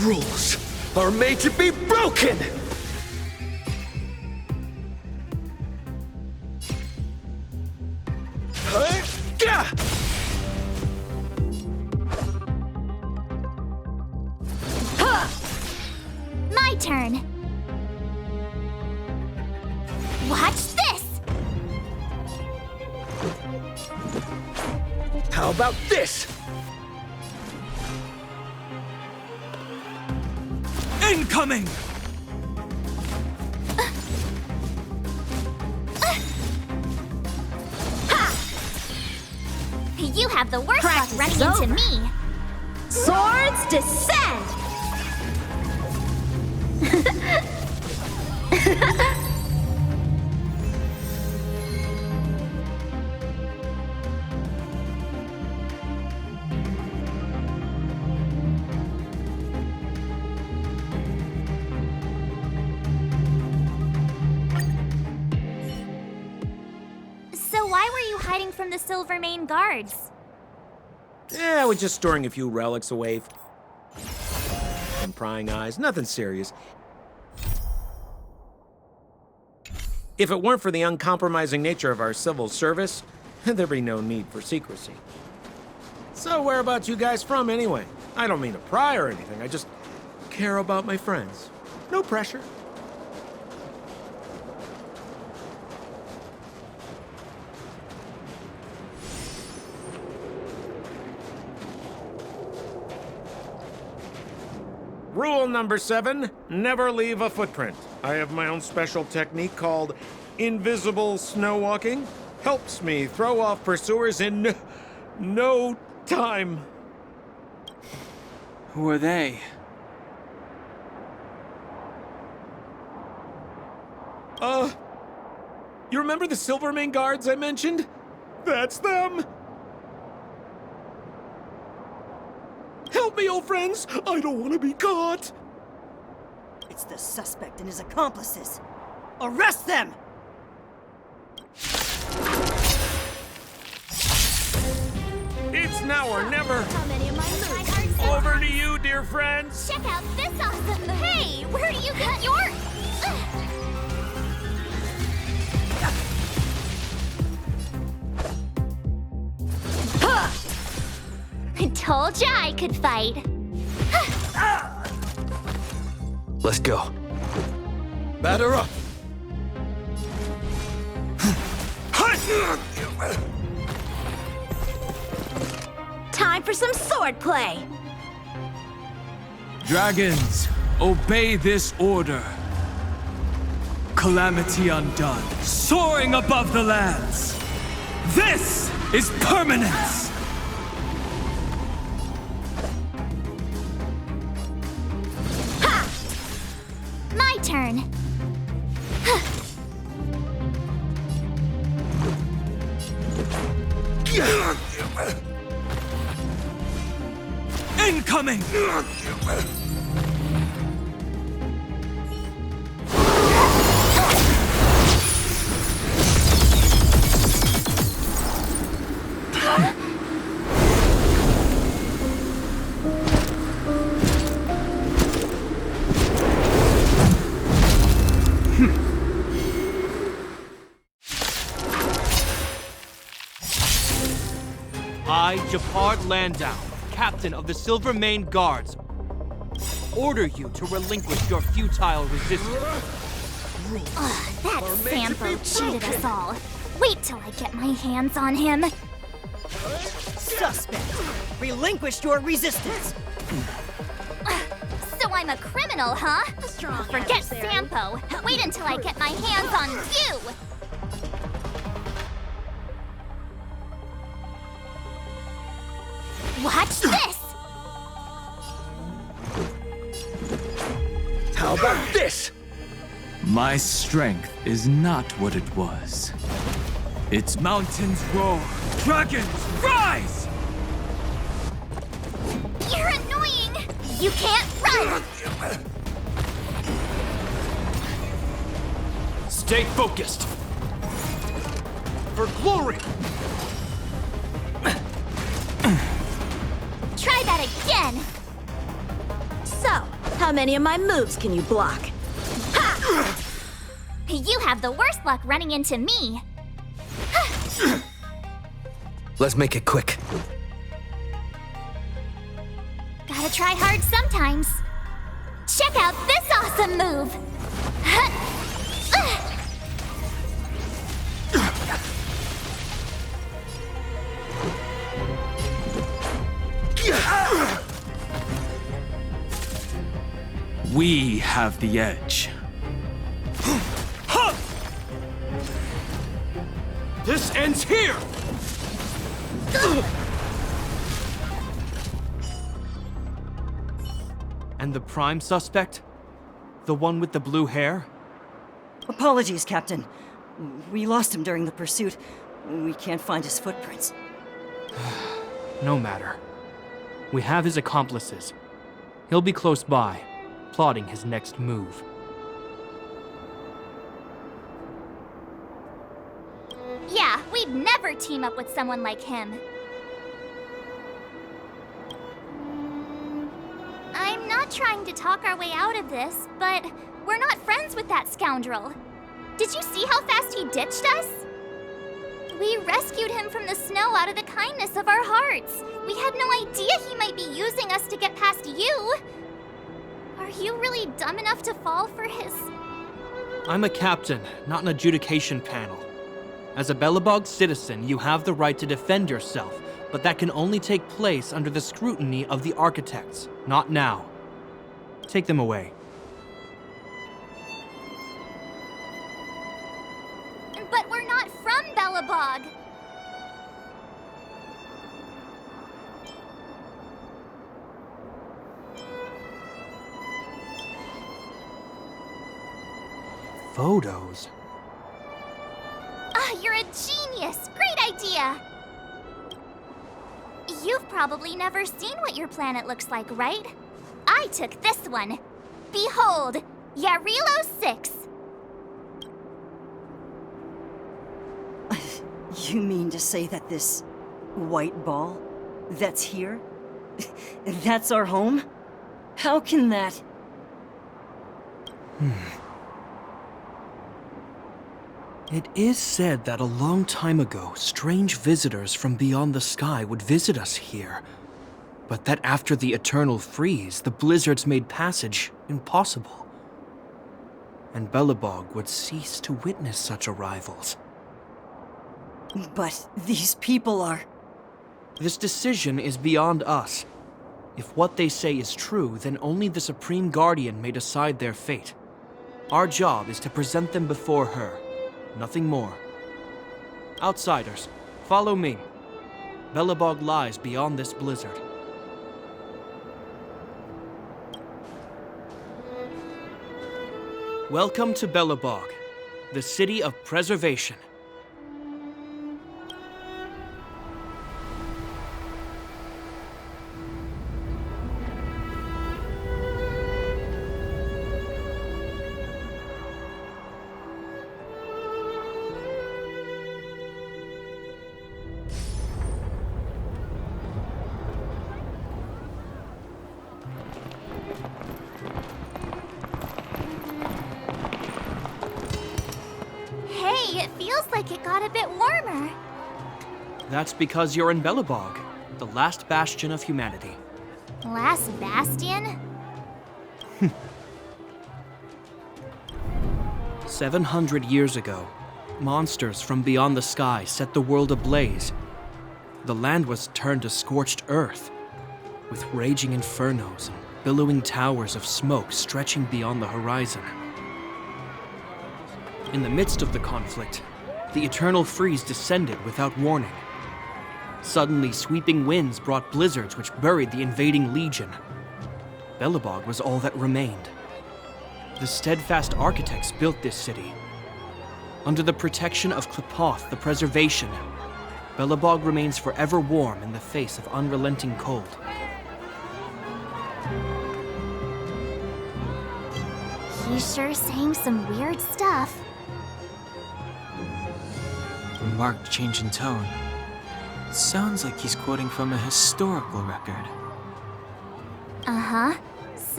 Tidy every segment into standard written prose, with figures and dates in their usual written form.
Rules are made to be broken! My turn. Watch this! How about this? Incoming! You have the worst luck running into me. Swords descend! So why were you hiding from the Silvermane guards? Yeah, we're just storing a few relics away from prying eyes. Nothing serious. If it weren't for the uncompromising nature of our civil service, there'd be no need for secrecy. So whereabouts you guys from, anyway? I don't mean to pry or anything. I just care about my friends. No pressure. Rule number 7, never leave a footprint. I have my own special technique called invisible snow walking. Helps me throw off pursuers in no time. Who are they? You remember the Silvermane guards I mentioned? That's them! Help me, old friends! I don't want to be caught! It's the suspect and his accomplices. Arrest them! It's now or never! How many of my moves are Over to you, dear friends! Check out this awesome move! Hey, where do you get your... Told ya I could fight. Let's go. Batter up! Time for some swordplay! Dragons, obey this order. Calamity undone, soaring above the lands. This is permanence! My turn. Incoming! I, Japard Landau, captain of the Silvermane Guards, order you to relinquish your futile resistance. That Sampo cheated us all. Wait till I get my hands on him. Suspect! Relinquish your resistance! So I'm a criminal, huh? Forget Sampo. Wait until I get my hands on you! Watch this! How about this? My strength is not what it was. Its mountains roar, dragons rise! You're annoying! You can't run! Stay focused. For glory! Try that again! So, How many of my moves can you block? You have the worst luck running into me. Let's make it quick. Gotta try hard sometimes. Check out this awesome move! We have the edge. This ends here! And the prime suspect? The one with the blue hair? Apologies, Captain. We lost him during the pursuit. We can't find his footprints. No matter. We have his accomplices. He'll be close by, plotting his next move. Yeah, we'd never team up with someone like him. I'm not trying to talk our way out of this, but we're not friends with that scoundrel. Did you see how fast he ditched us? We rescued him from the snow out of the kindness of our hearts. We had no idea he might be using us to get past you. Are you really dumb enough to fall for his... I'm a captain, not an adjudication panel. As a Belobog citizen, you have the right to defend yourself, but that can only take place under the scrutiny of the architects, not now. Take them away. But we're not from Belobog. Photos? Ah, you're a genius! Great idea! You've probably never seen what your planet looks like, right? I took this one. Behold, Yarilo 6. You mean to say that this white ball that's here, that's our home? How can that... It is said that a long time ago, strange visitors from beyond the sky would visit us here. But that after the eternal freeze, the blizzards made passage impossible. And Belobog would cease to witness such arrivals. But these people are... This decision is beyond us. If what they say is true, then only the Supreme Guardian may decide their fate. Our job is to present them before her. Nothing more. Outsiders, follow me. Belobog lies beyond this blizzard. Welcome to Belobog, the city of preservation. Hey, it feels like it got a bit warmer. That's because you're in Belobog, the last bastion of humanity. Last bastion? 700 years ago, monsters from beyond the sky set the world ablaze. The land was turned to scorched earth, with raging infernos and billowing towers of smoke stretching beyond the horizon. In the midst of the conflict, the eternal freeze descended without warning. Suddenly, sweeping winds brought blizzards which buried the invading legion. Belobog was all that remained. The steadfast architects built this city. Under the protection of Klipoth, the preservation, Belobog remains forever warm in the face of unrelenting cold. He's sure saying some weird stuff. A marked change in tone. Sounds like he's quoting from a historical record. Uh-huh.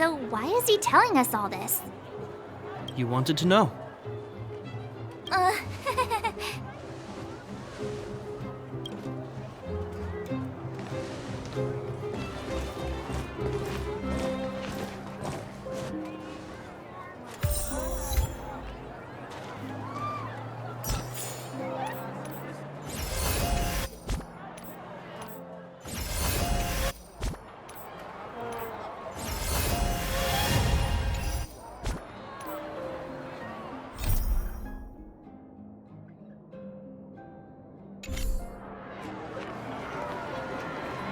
So why is he telling us all this? You wanted to know. Uh...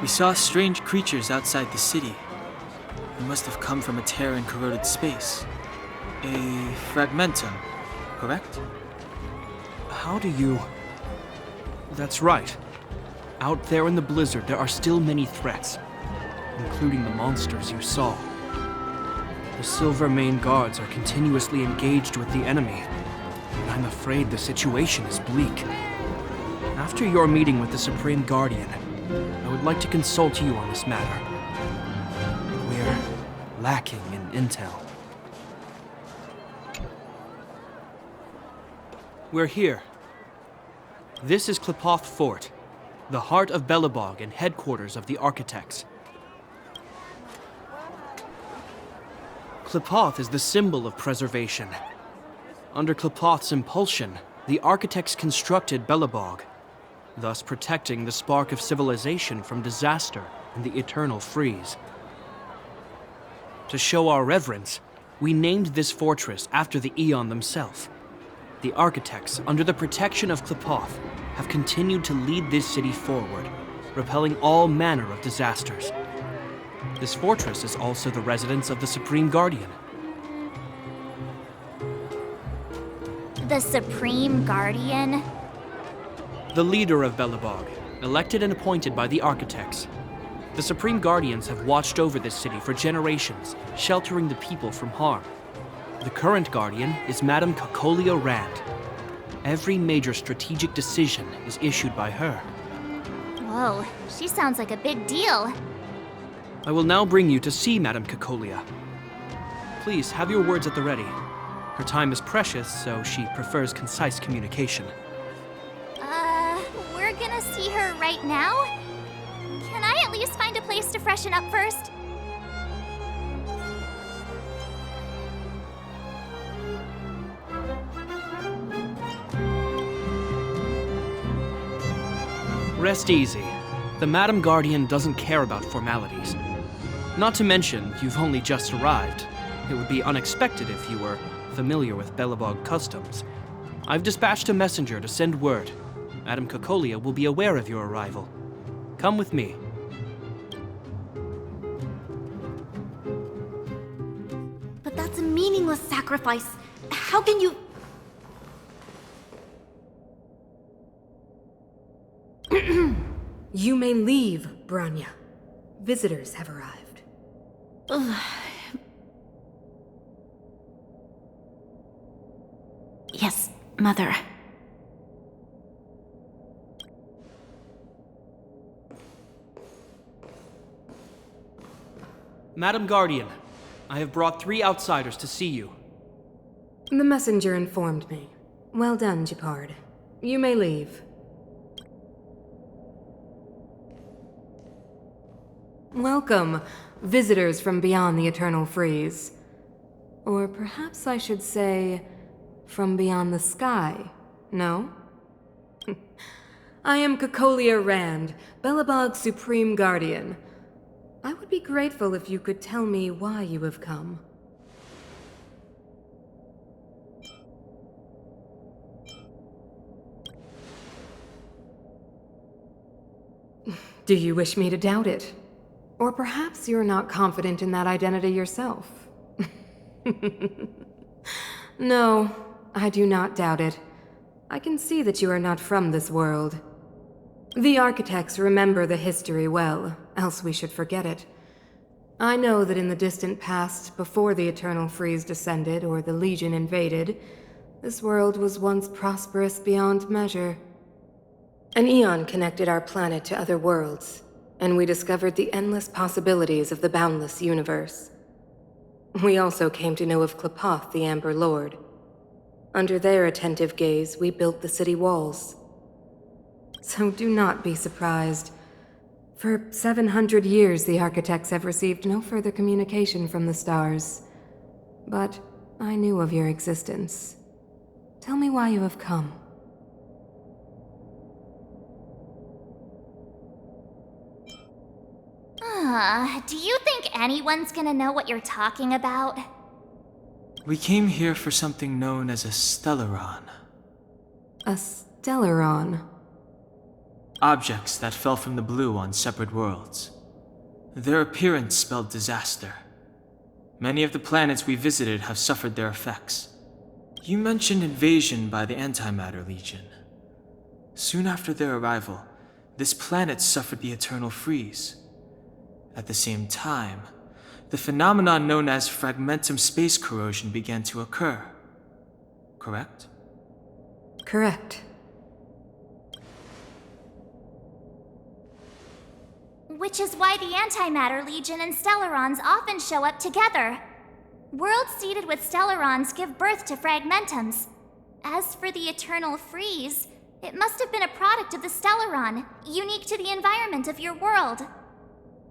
We saw strange creatures outside the city. They must have come from a tear in corroded space. A fragmentum, correct? How do you... That's right. Out there in the blizzard, there are still many threats, including the monsters you saw. The Silver Mane guards are continuously engaged with the enemy, and I'm afraid the situation is bleak. After your meeting with the Supreme Guardian, I would like to consult you on this matter. We're lacking in intel. We're here. This is Qlipoth Fort, the heart of Belobog and headquarters of the Architects. Qlipoth is the symbol of preservation. Under Qlipoth's impulsion, the Architects constructed Belobog, thus protecting the spark of civilization from disaster and the eternal freeze. To show our reverence, we named this fortress after the Aeon themselves. The Architects, under the protection of Qlipoth, have continued to lead this city forward, repelling all manner of disasters. This fortress is also the residence of the Supreme Guardian. The Supreme Guardian? The leader of Belobog, elected and appointed by the Architects. The Supreme Guardians have watched over this city for generations, sheltering the people from harm. The current Guardian is Madame Cocolia Rand. Every major strategic decision is issued by her. Whoa, she sounds like a big deal. I will now bring you to see Madame Cocolia. Please have your words at the ready. Her time is precious, so she prefers concise communication. We're gonna see her right now? Can I at least find a place to freshen up first? Rest easy. The Madam Guardian doesn't care about formalities. Not to mention, you've only just arrived. It would be unexpected if you were familiar with Belobog customs. I've dispatched a messenger to send word. Madame Cocolia will be aware of your arrival. Come with me. But that's a meaningless sacrifice. How can you... You may leave, Branya. Visitors have arrived. Yes, Mother. Madam Guardian, I have brought 3 outsiders to see you. The messenger informed me. Well done, Gepard. You may leave. Welcome, visitors from beyond the eternal freeze. Or perhaps I should say, from beyond the sky, no? I am Cocolia Rand, Belobog's Supreme Guardian. I would be grateful if you could tell me why you have come. Do you wish me to doubt it? Or perhaps you're not confident in that identity yourself. No, I do not doubt it. I can see that you are not from this world. The Architects remember the history well, else we should forget it. I know that in the distant past, before the Eternal Freeze descended or the Legion invaded, this world was once prosperous beyond measure. An Aeon connected our planet to other worlds, and we discovered the endless possibilities of the boundless universe. We also came to know of Klapoth, the Amber Lord. Under their attentive gaze, we built the city walls. So do not be surprised. For 700 years, the architects have received no further communication from the stars. But I knew of your existence. Tell me why you have come. Do you think anyone's gonna know what you're talking about? We came here for something known as a Stellaron. A Stellaron? Objects that fell from the blue on separate worlds. Their appearance spelled disaster. Many of the planets we visited have suffered their effects. You mentioned invasion by the Antimatter Legion. Soon after their arrival, this planet suffered the eternal freeze. At the same time, the phenomenon known as fragmentum space corrosion began to occur. Correct? Correct. Which is why the Antimatter Legion and Stellarons often show up together. Worlds seeded with Stellarons give birth to fragmentums. As for the eternal freeze, it must have been a product of the Stellaron, unique to the environment of your world.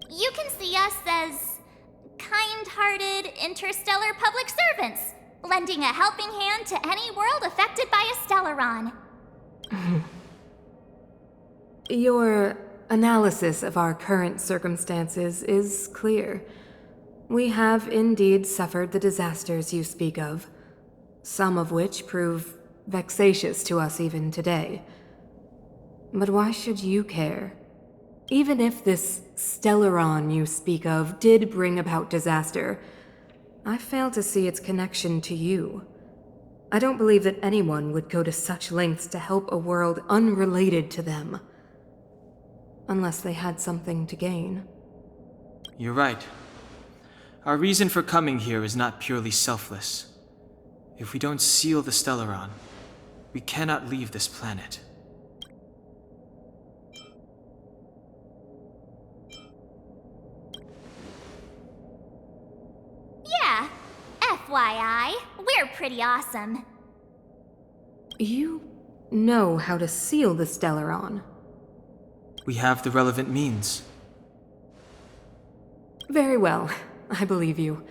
You can see us as kind-hearted interstellar public servants, lending a helping hand to any world affected by a Stellaron. Your analysis of our current circumstances is clear. We have indeed suffered the disasters you speak of, some of which prove vexatious to us even today. But why should you care? Even if this Stellaron you speak of did bring about disaster, I fail to see its connection to you. I don't believe that anyone would go to such lengths to help a world unrelated to them. Unless they had something to gain. You're right. Our reason for coming here is not purely selfless. If we don't seal the Stellaron, we cannot leave this planet. Yeah, FYI, we're pretty awesome. You know how to seal the Stellaron. We have the relevant means. Very well, I believe you.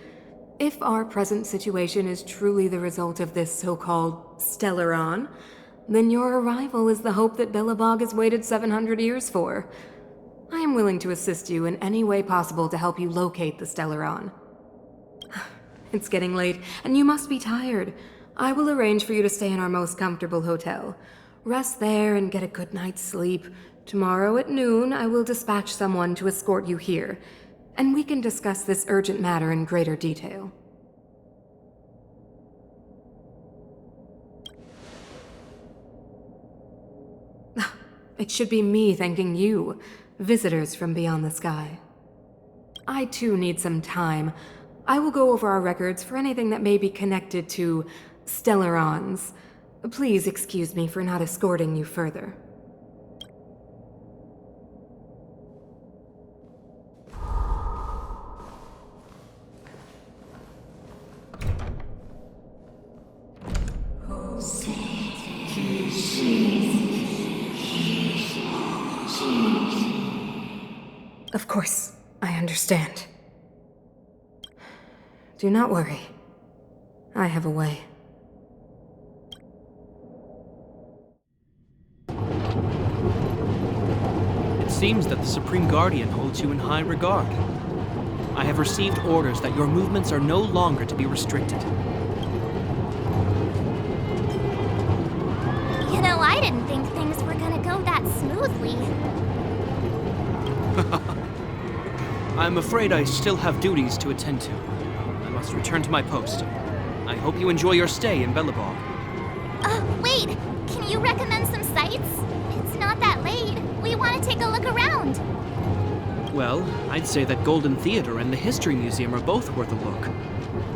If our present situation is truly the result of this so-called Stellaron, then your arrival is the hope that Belobog has waited 700 years for. I am willing to assist you in any way possible to help you locate the Stellaron. It's getting late, and you must be tired. I will arrange for you to stay in our most comfortable hotel. Rest there and get a good night's sleep. Tomorrow at noon, I will dispatch someone to escort you here, and we can discuss this urgent matter in greater detail. It should be me thanking you, visitors from beyond the sky. I too need some time. I will go over our records for anything that may be connected to Stellarons. Please excuse me for not escorting you further. Of course, I understand. Do not worry. I have a way. It seems that the Supreme Guardian holds you in high regard. I have received orders that your movements are no longer to be restricted. You know, I didn't think things were gonna go that smoothly. I'm afraid I still have duties to attend to. I must return to my post. I hope you enjoy your stay in Belobog. Wait! Can you recommend some sites? It's not that late. We want to take a look around. Well, I'd say that Golden Theater and the History Museum are both worth a look.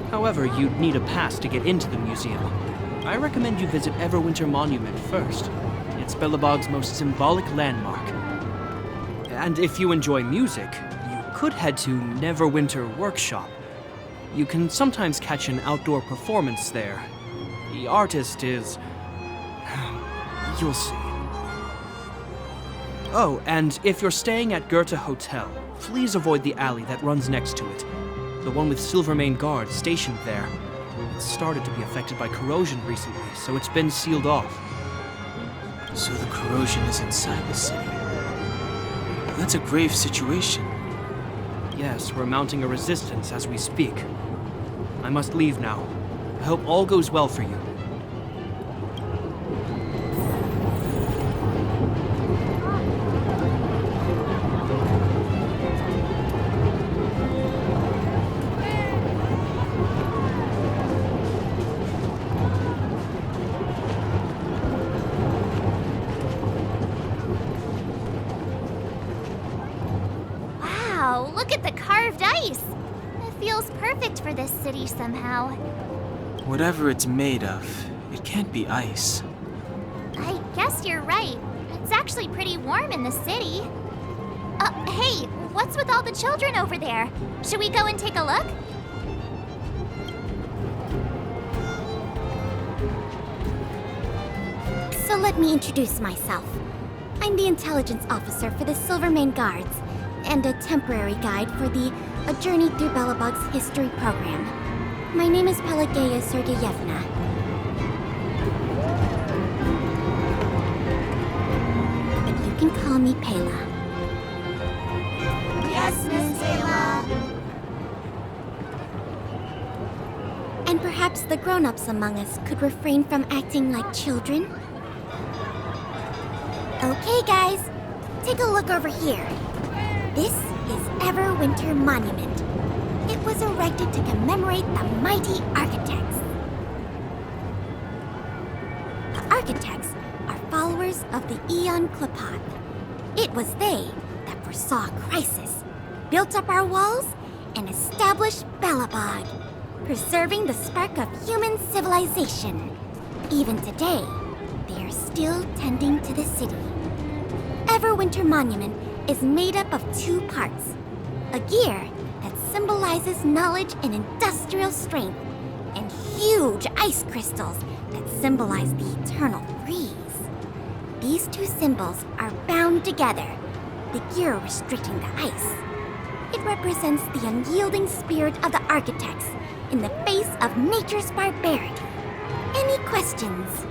However, you'd need a pass to get into the museum. I recommend you visit Everwinter Monument first. It's Belobog's most symbolic landmark. And if you enjoy music, you could head to Neverwinter Workshop. You can sometimes catch an outdoor performance there. The artist is... you'll see. Oh, and if you're staying at Goethe Hotel, please avoid the alley that runs next to it. The one with Silvermane guards stationed there. It's started to be affected by corrosion recently, so it's been sealed off. So the corrosion is inside the city. That's a grave situation. Yes, we're mounting a resistance as we speak. I must leave now. I hope all goes well for you. Wow, look at the carved ice! It feels perfect for this city somehow. Whatever it's made of, it can't be ice. I guess you're right. It's actually pretty warm in the city. Hey, what's with all the children over there? Should we go and take a look? So let me introduce myself. I'm the intelligence officer for the Silvermane Guards, and a temporary guide for the A Journey Through Belobog's History program. My name is Pelageya Sergeyevna. But you can call me Pela. Yes, Miss Pela. And perhaps the grown-ups among us could refrain from acting like children? Okay, guys, take a look over here. This is Everwinter Monument. It was erected to commemorate the mighty architects. The architects are followers of the Aeon Klapath. It was they that foresaw crisis, built up our walls, and established Belobog, preserving the spark of human civilization. Even today, they are still tending to the city. Everwinter Monument is made up of two parts. A gear that symbolizes knowledge and industrial strength, and huge ice crystals that symbolize the eternal freeze. These two symbols are bound together, the gear restricting the ice. It represents the unyielding spirit of the architects in the face of nature's barbarity. Any questions?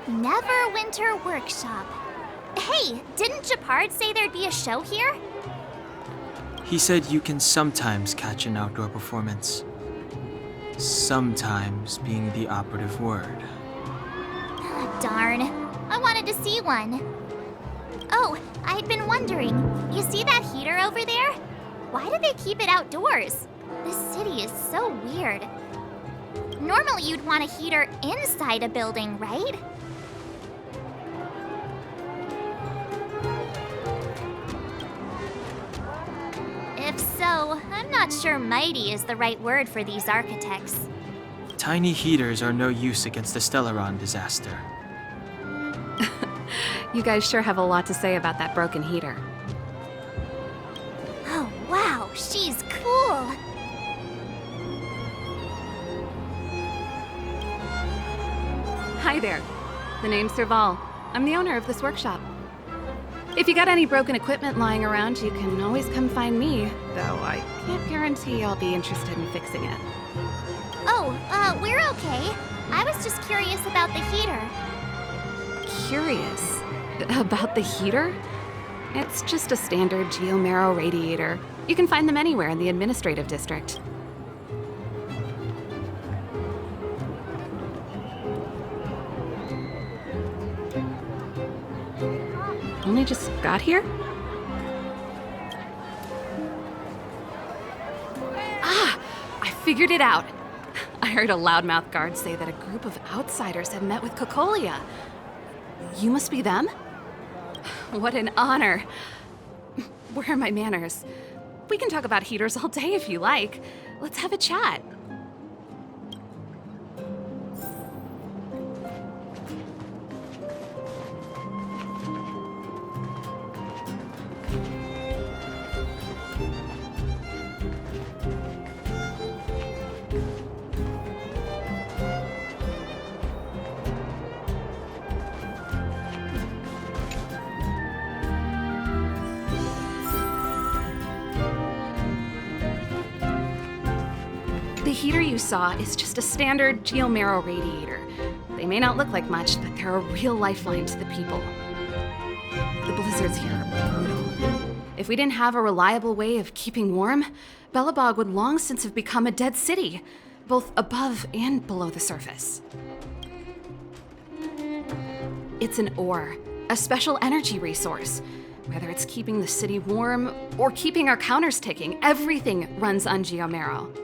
Neverwinter Workshop. Hey, didn't Japard say there'd be a show here? He said you can sometimes catch an outdoor performance. Sometimes being the operative word. Darn. I wanted to see one. Oh, I'd been wondering. You see that heater over there? Why do they keep it outdoors? This city is so weird. Normally you'd want a heater inside a building, right? If so, I'm not sure mighty is the right word for these architects. Tiny heaters are no use against the Stellaron disaster. You guys sure have a lot to say about that broken heater. Oh, wow, she's cool. Hi there. The name's Serval. I'm the owner of this workshop. If you got any broken equipment lying around, you can always come find me, though I can't guarantee I'll be interested in fixing it. Oh, we're okay. I was just curious about the heater. Curious? About the heater? It's just a standard geomarrow radiator. You can find them anywhere in the administrative district. Only just got here? Ah! I figured it out! I heard a loudmouth guard say that a group of outsiders had met with Cocolia. You must be them? What an honor. Where are my manners? We can talk about heaters all day if you like. Let's have a chat. The heater you saw is just a standard geomarrow radiator. They may not look like much, but they're a real lifeline to the people. The blizzards here are brutal. If we didn't have a reliable way of keeping warm, Belobog would long since have become a dead city, both above and below the surface. It's an ore, a special energy resource. Whether it's keeping the city warm or keeping our counters ticking, everything runs on geomarrow.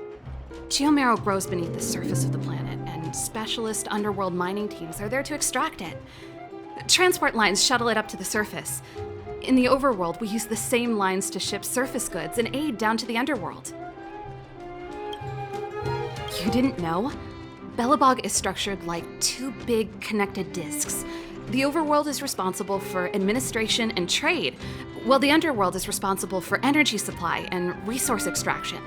Geomarrow grows beneath the surface of the planet, and specialist underworld mining teams are there to extract it. Transport lines shuttle it up to the surface. In the overworld, we use the same lines to ship surface goods and aid down to the underworld. You didn't know? Belobog is structured like two big connected disks. The overworld is responsible for administration and trade, while the underworld is responsible for energy supply and resource extraction.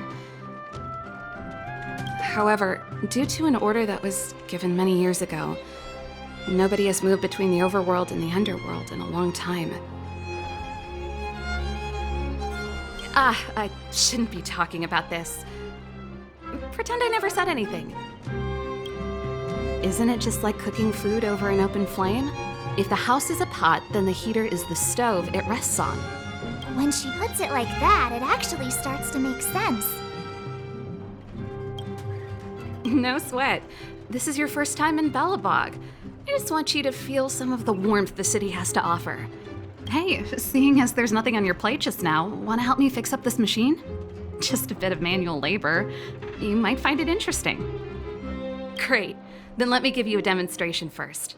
However, due to an order that was given many years ago, nobody has moved between the overworld and the underworld in a long time. I shouldn't be talking about this. Pretend I never said anything. Isn't it just like cooking food over an open flame? If the house is a pot, then the heater is the stove it rests on. When she puts it like that, it actually starts to make sense. No sweat. This is your first time in Belobog. I just want you to feel some of the warmth the city has to offer. Hey, seeing as there's nothing on your plate just now, want to help me fix up this machine? Just a bit of manual labor. You might find it interesting. Great. Then let me give you a demonstration first.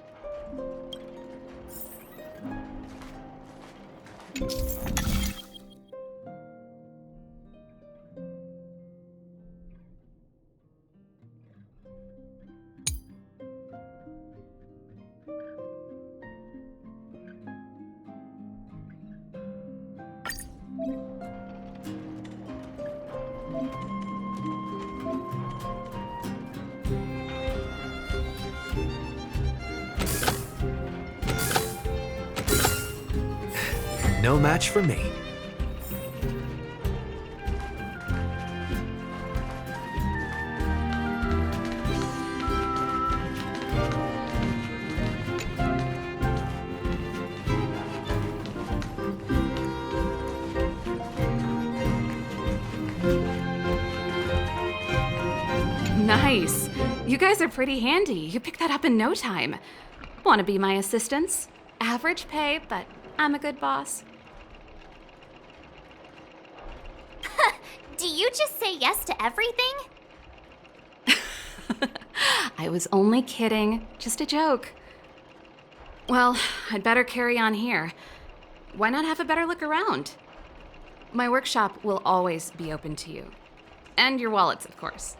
No match for me. Nice. You guys are pretty handy. You picked that up in no time. Want to be my assistants? Average pay, but I'm a good boss. Do you just say yes to everything? I was only kidding. Just a joke. Well, I'd better carry on here. Why not have a better look around? My workshop will always be open to you. And your wallets, of course.